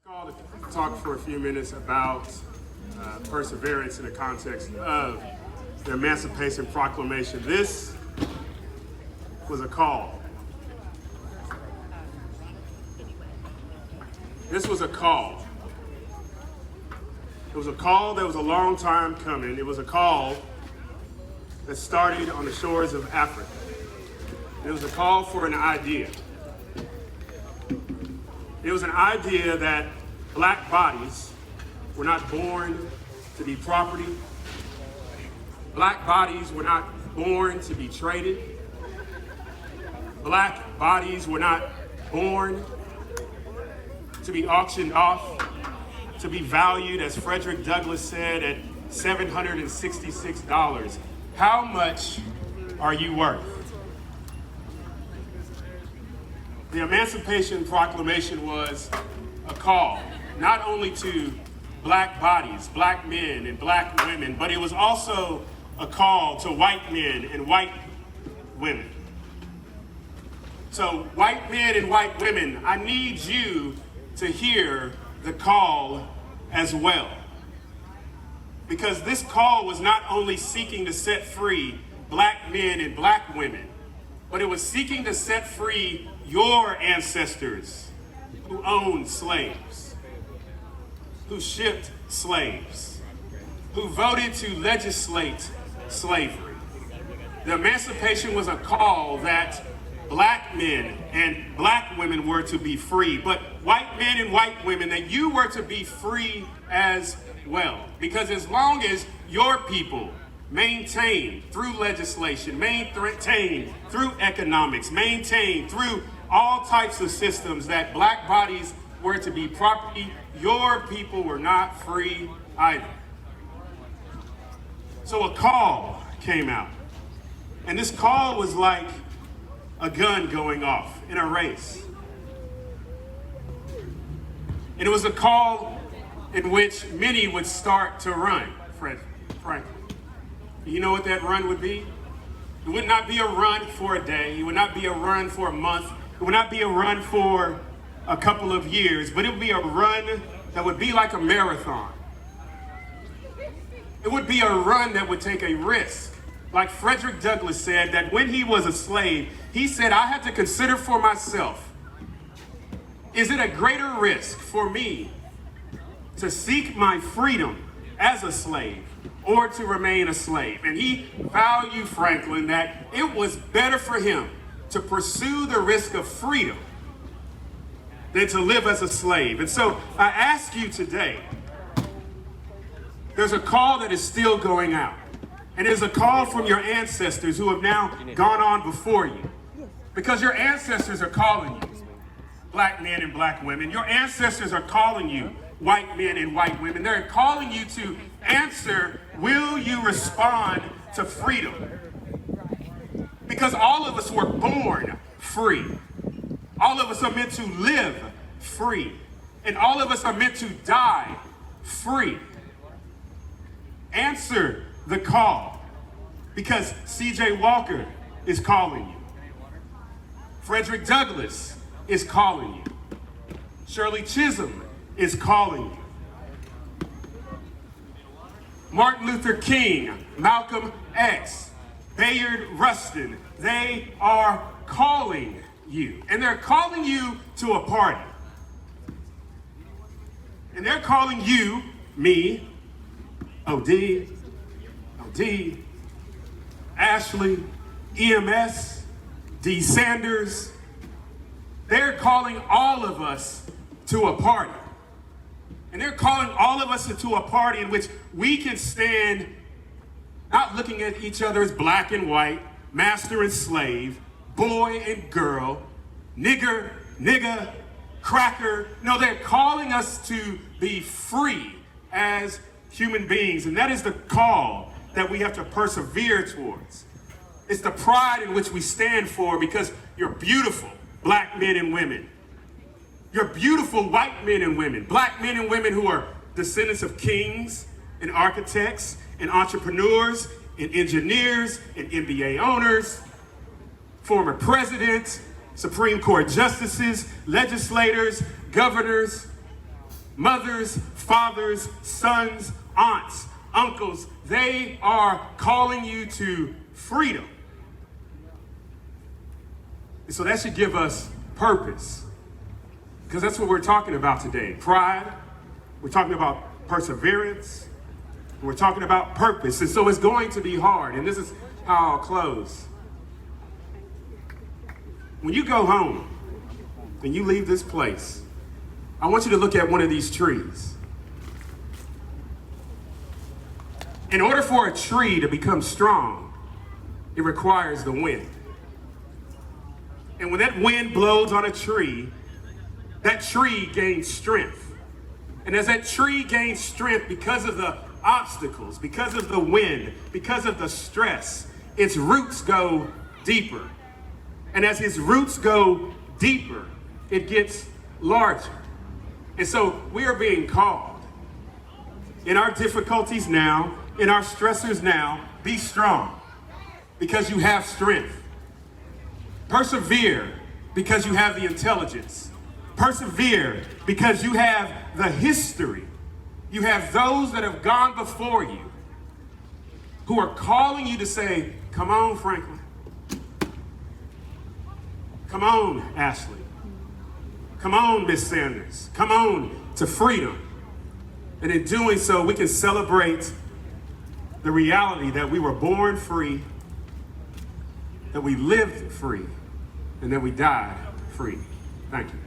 Called to talk for a few minutes about perseverance in the context of the Emancipation Proclamation. This was a call. This was a call. It was a call that was a long time coming. It was a call that started on the shores of Africa. It was a call for an idea. It was an idea that black bodies were not born to be property. Black bodies were not born to be traded. Black bodies were not born to be auctioned off, to be valued, as Frederick Douglass said, at $766. How much are you worth? The Emancipation Proclamation was a call, not only to black bodies, black men and black women, but it was also a call to white men and white women. So white men and white women, I need you to hear the call as well. Because this call was not only seeking to set free black men and black women, but it was seeking to set free your ancestors who owned slaves, who shipped slaves, who voted to legislate slavery. The emancipation was a call that black men and black women were to be free, but white men and white women, that you were to be free as well. Because as long as your people maintain through legislation, maintain through economics, maintain through all types of systems that black bodies were to be property, your people were not free either. So a call came out. And this call was like a gun going off in a race. And it was a call in which many would start to run, frankly. You know what that run would be? It would not be a run for a day. It would not be a run for a month. It would not be a run for a couple of years, but it would be a run that would be like a marathon. It would be a run that would take a risk. Like Frederick Douglass said, that when he was a slave, he said, I had to consider for myself, is it a greater risk for me to seek my freedom as a slave or to remain a slave? And he valued, Franklin, that it was better for him to pursue the risk of freedom than to live as a slave. And so I ask you today, there's a call that is still going out. And there's a call from your ancestors who have now gone on before you. Because your ancestors are calling you, black men and black women. Your ancestors are calling you, white men and white women. They're calling you to answer, will you respond to freedom? Because all of us were born free. All of us are meant to live free. And all of us are meant to die free. Answer the call, because C.J. Walker is calling you. Frederick Douglass is calling you. Shirley Chisholm is calling you. Martin Luther King, Malcolm X, Bayard Rustin, they are calling you. And they're calling you to a party. And they're calling you, me, OD, Ashley, EMS, D. Sanders. They're calling all of us to a party. And they're calling all of us into a party in which we can stand not looking at each other as black and white, master and slave, boy and girl, nigger, cracker. No, they're calling us to be free as human beings. And that is the call that we have to persevere towards. It's the pride in which we stand for, because you're beautiful, black men and women. You're beautiful white men and women, black men and women who are descendants of kings and architects and entrepreneurs and engineers and MBA owners, former presidents, Supreme Court justices, legislators, governors, Mothers, fathers, sons, aunts, uncles, they are calling you to freedom. And so that should give us purpose, because that's what we're talking about today. Pride, we're talking about perseverance, and we're talking about purpose. And so it's going to be hard, and this is how I'll close. When you go home and you leave this place, I want you to look at one of these trees. In order for a tree to become strong, it requires the wind. And when that wind blows on a tree, that tree gains strength. And as that tree gains strength because of the obstacles, because of the wind, because of the stress, its roots go deeper. And as its roots go deeper, it gets larger. And so we are being called in our difficulties now, in our stressors now, be strong because you have strength. Persevere because you have the intelligence. Persevere because you have the history. You have those that have gone before you who are calling you to say, come on, Franklin. Come on, Ashley. Come on, Miss Sanders. Come on to freedom. And in doing so, we can celebrate the reality that we were born free, that we lived free, and that we died free. Thank you.